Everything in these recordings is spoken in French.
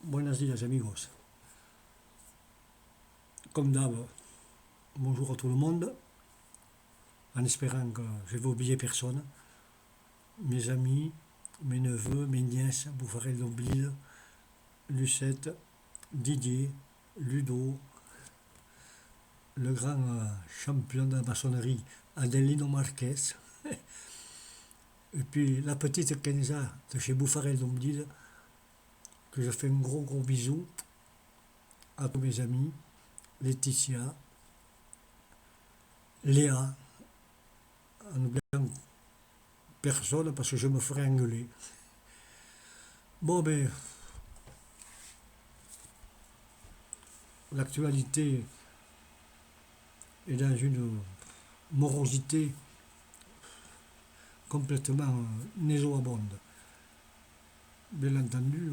Buenos días amigos. Comme d'hab, bonjour à tout le monde, en espérant que je vais oublier personne. Mes amis, mes neveux, mes nièces, Bouffarel d'Omblil, Lucette, Didier, Ludo, le grand champion de la maçonnerie, Adelino Marquez, et puis la petite Kenza de chez Bouffarel d'Omblil, que je fais un gros gros bisou à tous mes amis, Laetitia, Léa, en n'oubliant personne parce que je me ferai engueuler. Bon, ben, l'actualité est dans une morosité complètement nauséabonde. Bien entendu,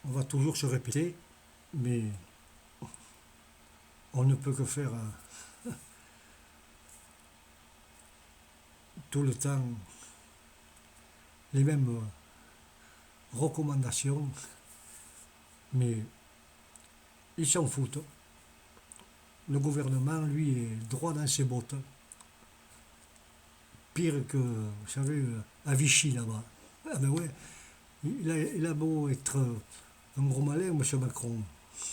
on va toujours se répéter, mais on ne peut que faire tout le temps les mêmes recommandations, mais ils s'en foutent. Le gouvernement, lui, est droit dans ses bottes. Pire que, vous savez, à Vichy là-bas. Ah ben ouais, il a beau être un gros malin, M. Macron.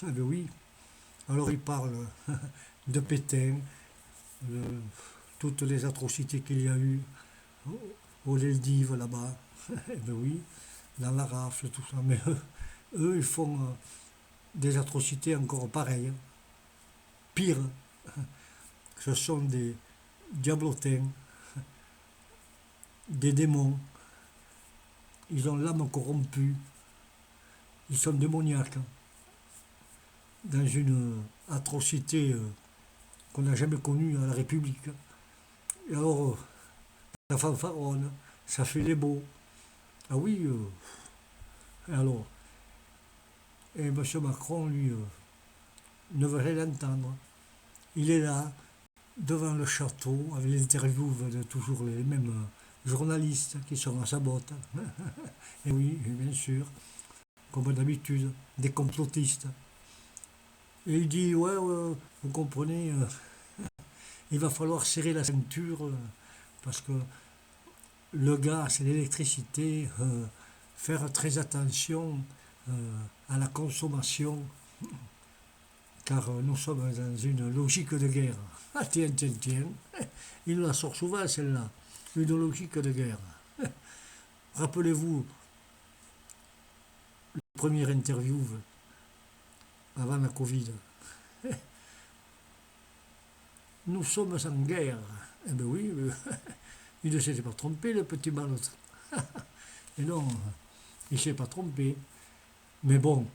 Ah ben oui. Alors il parle de Pétain, de toutes les atrocités qu'il y a eu au Leldiv là-bas. Eh ben oui, dans la rafle, tout ça. Mais eux ils font des atrocités encore pareilles. Pire, ce sont des diablotins, des démons. Ils ont l'âme corrompue. Ils sont démoniaques. Dans une atrocité qu'on n'a jamais connue à la République. Et alors, ça fanfaronne, ça fait les beaux. Ah oui, alors, et M. Macron, lui, ne veut rien entendre. Il est là, devant le château, avec les interviews de toujours les mêmes journalistes qui sont à sa botte. Et oui, bien sûr, comme d'habitude, des complotistes. Et il dit, ouais, vous comprenez, il va falloir serrer la ceinture parce que le gaz et l'électricité, faire très attention à la consommation, car nous sommes dans une logique de guerre. Ah tiens, tiens, tiens, il nous la sort souvent celle-là, une logique de guerre. Rappelez-vous, la première interview avant la Covid. Nous sommes en guerre. Eh bien oui, il ne s'était pas trompé, le petit balotte. Et non, il ne s'est pas trompé. Mais bon,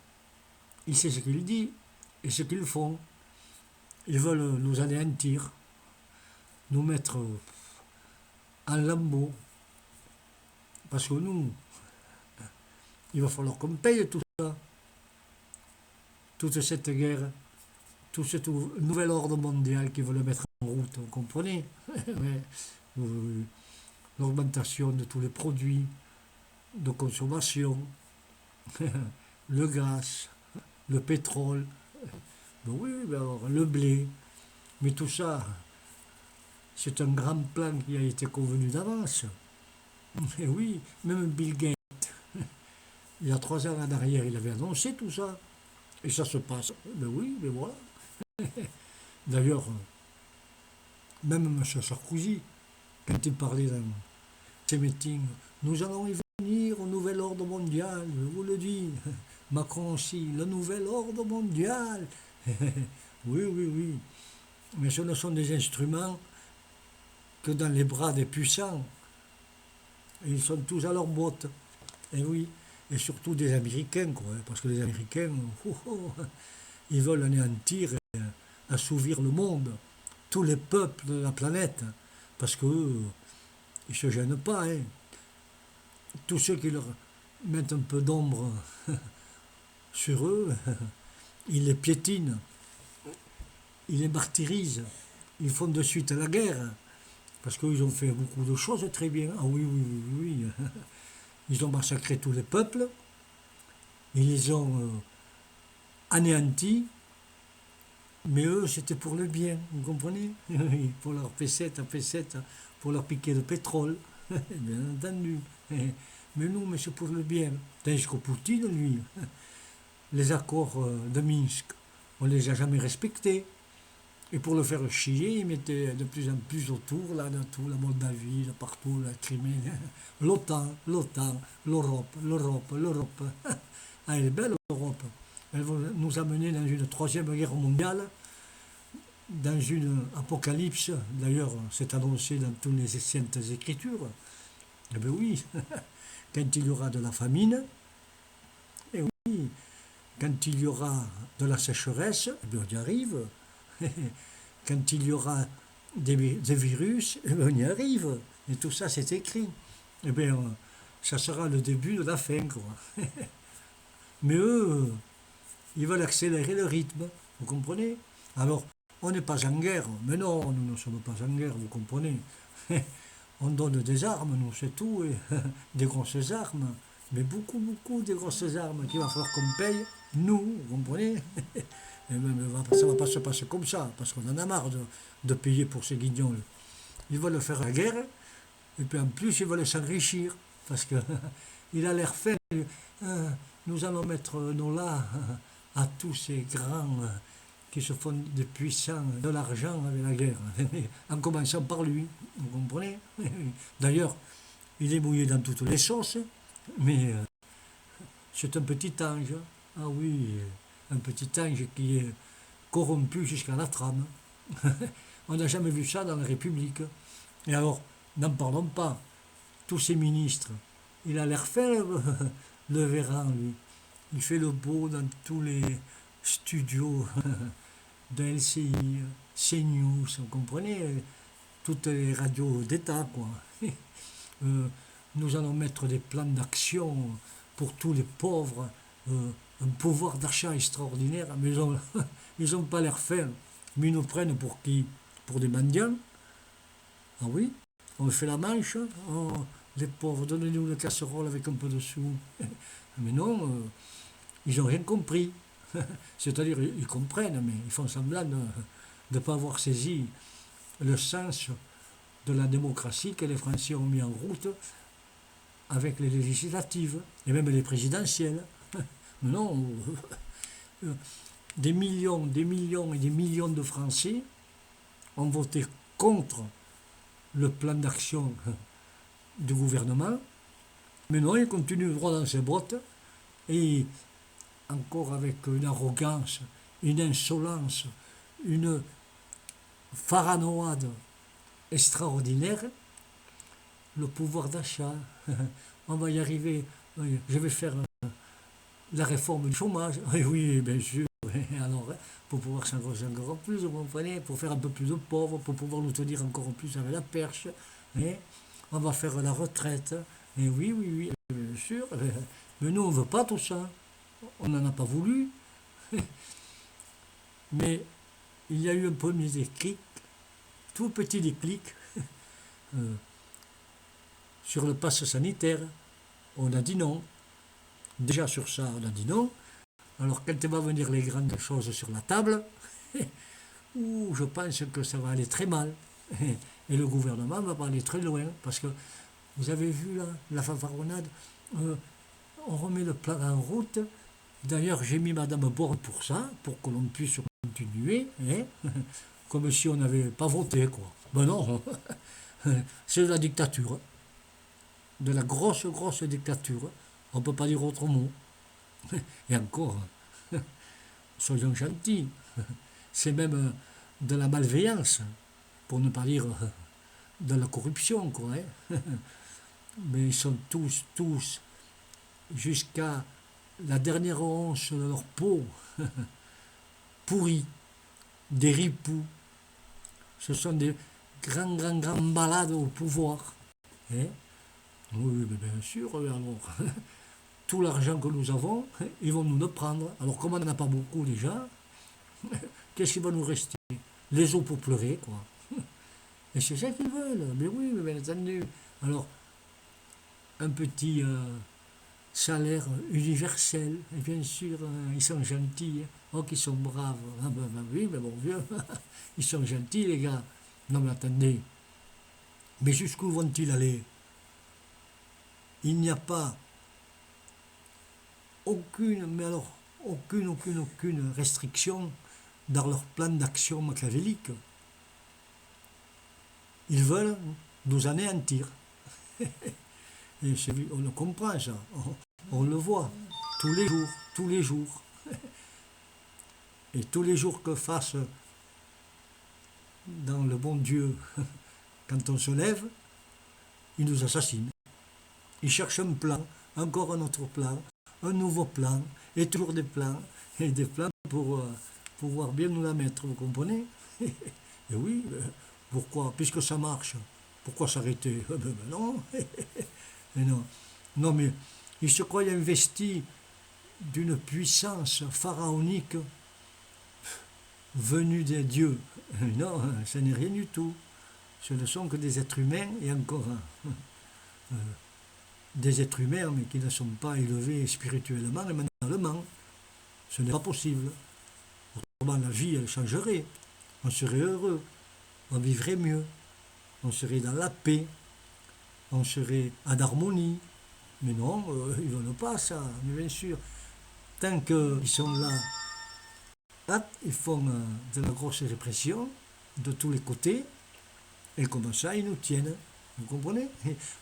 il sait ce qu'il dit et ce qu'ils font. Ils veulent nous anéantir, nous mettre en lambeaux. Parce que nous, il va falloir qu'on paye tout ça. Toute cette guerre, tout ce nouvel ordre mondial qui veut le mettre en route, vous comprenez? L'augmentation de tous les produits de consommation, le gaz, le pétrole, ben oui, ben alors, le blé, mais tout ça, c'est un grand plan qui a été convenu d'avance. Et oui, même Bill Gates, il y a 3 ans en arrière, il avait annoncé tout ça. Et ça se passe. Ben oui, mais voilà. D'ailleurs, même M. Sarkozy, quand il parlait dans ses meetings, nous allons y venir au nouvel ordre mondial, je vous le dis. Macron aussi, le nouvel ordre mondial. Oui, oui, oui. Mais ce ne sont des instruments que dans les bras des puissants. Et ils sont tous à leur botte. Et oui. Et surtout des Américains, quoi. Parce que les Américains, ils veulent anéantir et assouvir le monde. Tous les peuples de la planète. Parce qu'eux, ils ne se gênent pas. Hein. Tous ceux qui leur mettent un peu d'ombre sur eux, ils les piétinent. Ils les martyrisent. Ils font de suite la guerre. Parce qu'ils ont fait beaucoup de choses très bien. Ah oui, oui, oui, oui. Ils ont massacré tous les peuples. ils les ont anéantis, mais eux, c'était pour le bien, vous comprenez? Pour leur pesette à pesette, pour leur piquer de pétrole, bien entendu. Mais nous, mais c'est pour le bien. Tandis que Poutine, lui, les accords de Minsk, on ne les a jamais respectés. Et pour le faire chier, ils mettaient de plus en plus autour, là, de tout, la Moldavie, de partout, la Crimée, l'OTAN, l'OTAN, l'Europe, l'Europe, l'Europe. Ah, elle est belle, l'Europe. Elle va nous amener dans une troisième guerre mondiale, dans une apocalypse. D'ailleurs, c'est annoncé dans toutes les saintes écritures. Eh bien oui, quand il y aura de la famine, et oui, quand il y aura de la sécheresse, eh bien on y arrive. Quand il y aura des virus, eh bien on y arrive. Et tout ça, c'est écrit. Eh bien, ça sera le début de la fin, quoi. Mais eux, ils veulent accélérer le rythme, vous comprenez? Alors, on n'est pas en guerre. Mais non, nous ne sommes pas en guerre, vous comprenez? On donne des armes, nous, c'est tout, et des grosses armes. Mais beaucoup, beaucoup de grosses armes qu'il va falloir qu'on paye, nous, vous comprenez? Et même, ça ne va pas se passer comme ça, parce qu'on en a marre de payer pour ces guignols. Ils veulent faire la guerre, et puis en plus, ils veulent s'enrichir, parce que il a l'air fait. Nous allons mettre nos là à tous ces grands qui se font des puissants de l'argent avec la guerre, en commençant par lui, vous comprenez? D'ailleurs, il est mouillé dans toutes les sauces, mais c'est un petit ange. Ah oui, un petit ange qui est corrompu jusqu'à la trame. On n'a jamais vu ça dans la République. Et alors, n'en parlons pas. Tous ces ministres, il a l'air fait, le Véran, lui. Il fait le beau dans tous les studios de LCI, CNews, vous comprenez? Toutes les radios d'État, quoi. Euh, nous allons mettre des plans d'action pour tous les pauvres, un pouvoir d'achat extraordinaire, mais ils ont pas l'air faire. Mais ils nous prennent pour qui? Pour des mendiants? Ah oui? On fait la manche? Oh, les pauvres, donnez-nous une casserole avec un peu de sous. Mais non, ils n'ont rien compris. C'est-à-dire, ils comprennent, mais ils font semblant de ne pas avoir saisi le sens de la démocratie que les Français ont mis en route avec les législatives et même les présidentielles. Mais non, des millions, des millions et des millions de Français ont voté contre le plan d'action du gouvernement. Mais non, ils continuent droit dans ses bottes et encore avec une arrogance, une insolence, une faranoade extraordinaire, le pouvoir d'achat. On va y arriver. Je vais faire la réforme du chômage. Oui, oui, bien sûr. Alors, pour pouvoir s'engrossir encore plus, vous comprenez, pour faire un peu plus de pauvres, pour pouvoir nous tenir encore plus avec la perche. On va faire la retraite. Et oui, oui, oui, bien sûr. Mais nous, on ne veut pas tout ça. On n'en a pas voulu. Mais il y a eu un premier déclic, tout petit déclic, sur le pass sanitaire. On a dit non. Déjà sur ça, on a dit non. Alors quand va venir les grandes choses sur la table, je pense que ça va aller très mal. Et le gouvernement va pas aller très loin. Parce que vous avez vu là, la fanfaronnade, on remet le plan en route. D'ailleurs, j'ai mis Madame Borne pour ça, pour que l'on puisse continuer, comme si on n'avait pas voté, quoi. Ben non, c'est de la dictature, de la grosse, grosse dictature. On ne peut pas dire autre mot. Et encore, soyons gentils, c'est même de la malveillance, pour ne pas dire de la corruption, quoi. Mais ils sont tous, jusqu'à la dernière once de leur peau, pourris, des ripoux. Ce sont des grands malades au pouvoir. Oui, mais bien sûr, alors, tout l'argent que nous avons, ils vont nous le prendre. Alors, comme on n'en a pas beaucoup déjà, qu'est-ce qui va nous rester? Les os pour pleurer, quoi. Et c'est ça qu'ils veulent. Mais oui, mais bien entendu. Alors, un petit ça a l'air universel. Et bien sûr, ils sont gentils. Hein. Oh, qu'ils sont braves. Ah ben oui, mais bon vieux. Ils sont gentils, les gars. Non, mais attendez. Mais jusqu'où vont-ils aller? Il n'y a pas aucune, mais alors, aucune restriction dans leur plan d'action machiavélique. Ils veulent nous anéantir. Et on le comprend, ça. On le voit tous les jours, tous les jours. Et tous les jours que fasse dans le bon Dieu, quand on se lève, il nous assassine. Il cherche un plan, encore un autre plan, un nouveau plan, et toujours des plans, et des plans pour pouvoir bien nous la mettre, vous comprenez? Et oui, pourquoi? Puisque ça marche, pourquoi s'arrêter? Non, mais non. Non, mais il se croit investi d'une puissance pharaonique venue des dieux. Non, ce n'est rien du tout. Ce ne sont que des êtres humains, et encore des êtres humains, mais qui ne sont pas élevés spirituellement et mentalement. Ce n'est pas possible. Autrement, la vie, elle changerait. On serait heureux. On vivrait mieux. On serait dans la paix. On serait en harmonie. Mais non, ils ne veulent pas ça. Mais bien sûr, tant qu'ils sont là, ils font de la grosse répression de tous les côtés. Et comme ça, ils nous tiennent. Vous comprenez?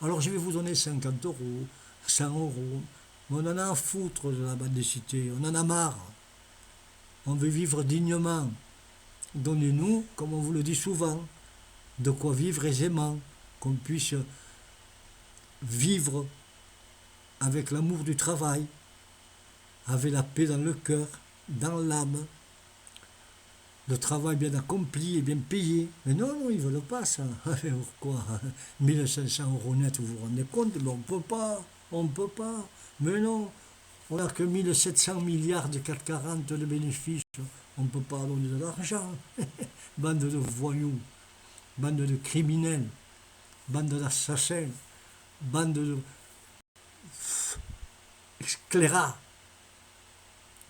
Alors je vais vous donner 50 euros, 100 euros. Mais on en a à foutre de la mendicité. On en a marre. On veut vivre dignement. Donnez-nous, comme on vous le dit souvent, de quoi vivre aisément. Qu'on puisse vivre avec l'amour du travail, avec la paix dans le cœur, dans l'âme, le travail bien accompli et bien payé. Mais non, non, ils ne veulent pas ça. Pourquoi? 1500 euros net, vous vous rendez compte? Mais on ne peut pas. Mais non, on n'a que 1700 milliards de 440 de bénéfices. On ne peut pas donner de l'argent. Bande de voyous, bande de criminels, bande d'assassins, bande de sclérats.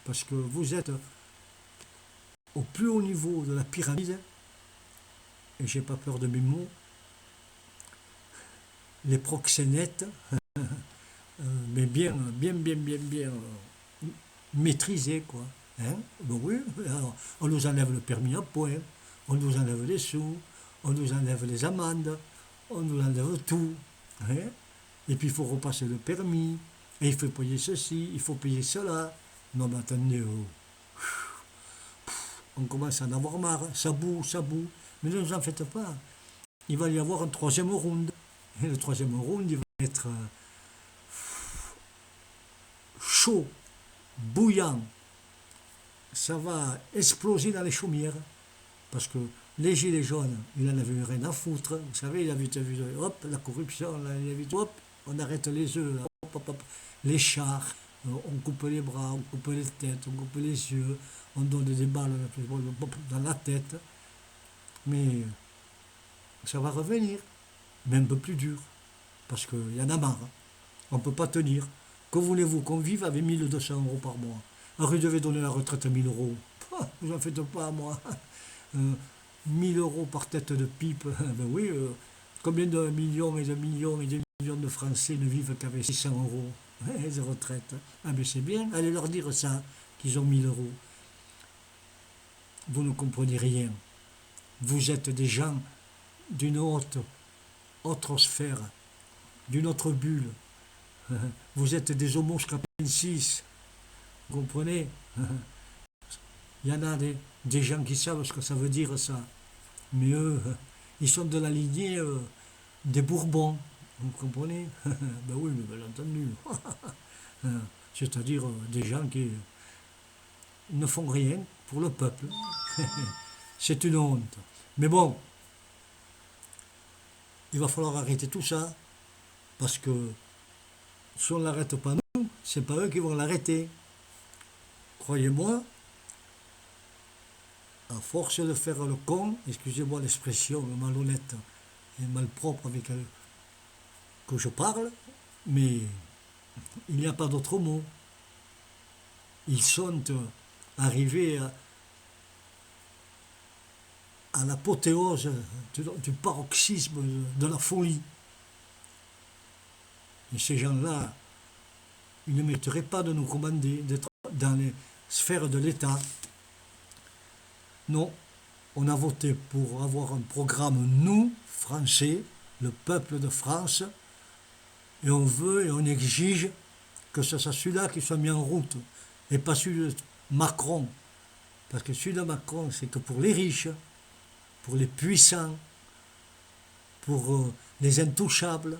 Parce que vous êtes au plus haut niveau de la pyramide, et j'ai pas peur de mes mots, les proxénètes, mais bien maîtrisés, quoi. Hein? Ben oui, alors, on nous enlève le permis à point, on nous enlève les sous, on nous enlève les amendes, on nous enlève tout. Hein? Et puis il faut repasser le permis, et il faut payer ceci, il faut payer cela. Non mais attendez, on commence à en avoir marre, ça boue. Mais ne vous en faites pas. Il va y avoir un troisième round. Et le troisième round, il va être chaud, bouillant. Ça va exploser dans les chaumières. Parce que les gilets jaunes, il n'en avait rien à foutre. Vous savez, il avait vu, hop, la corruption, là, il avait dit, hop, on arrête les œufs, là, hop. Les chars, on coupe les bras, on coupe les têtes, on coupe les yeux, on donne des balles dans la tête. Mais ça va revenir, mais un peu plus dur, parce qu'il y en a marre. On ne peut pas tenir. Que voulez-vous qu'on vive avec 1200 euros par mois? Alors il devait donner la retraite à 1000 euros. Vous n'en faites pas, moi. 1000 euros par tête de pipe. Ben oui, combien de millions et de millions et de millions de Français ne vivent qu'avec 600 euros de retraite? Ah ben c'est bien, allez leur dire ça, qu'ils ont 1000 euros. Vous ne comprenez rien. Vous êtes des gens d'une autre sphère, d'une autre bulle. Vous êtes des homo sapiens. Vous comprenez? Il y en a des gens qui savent ce que ça veut dire ça. Mais eux, ils sont de la lignée des Bourbons. Vous comprenez? Ben oui, mais bien entendu. C'est-à-dire des gens qui ne font rien pour le peuple. C'est une honte. Mais bon, il va falloir arrêter tout ça. Parce que si on ne l'arrête pas nous, c'est pas eux qui vont l'arrêter. Croyez-moi, à force de faire le con, excusez-moi l'expression, le malhonnête et malpropre avec elle que je parle, mais Il n'y a pas d'autre mot. Ils sont arrivés à l'apothéose du paroxysme de la folie. Et ces gens-là, ils ne mériteraient pas de nous commander, d'être dans les sphères de l'État. Non, on a voté pour avoir un programme, nous, Français, le peuple de France, et on veut et on exige que ce soit celui-là qui soit mis en route, et pas celui de Macron. Parce que celui de Macron, c'est que pour les riches, pour les puissants, pour les intouchables.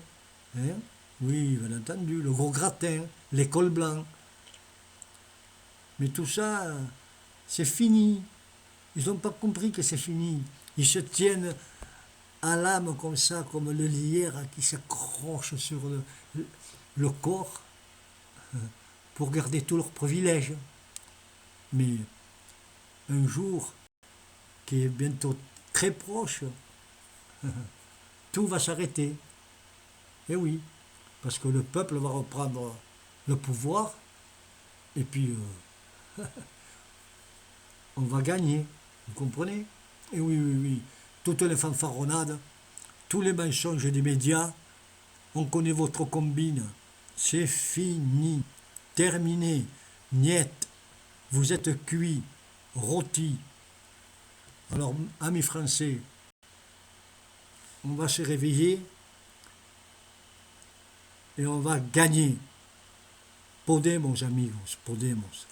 Hein. Oui, bien entendu, le gros gratin, l'école blanc. Mais tout ça, c'est fini. Ils n'ont pas compris que c'est fini. Ils se tiennent à l'âme comme ça, comme le lierre qui s'accroche sur le corps pour garder tous leurs privilèges. Mais un jour, qui est bientôt très proche, tout va s'arrêter. Et oui, parce que le peuple va reprendre le pouvoir et puis on va gagner. Vous comprenez? Et oui, oui, oui. Toutes les fanfaronnades, tous les mensonges des médias, on connaît votre combine. C'est fini. Terminé. Niet. Vous êtes cuit. Rôti. Alors, amis français, on va se réveiller et on va gagner. Podemos, amigos, podemos.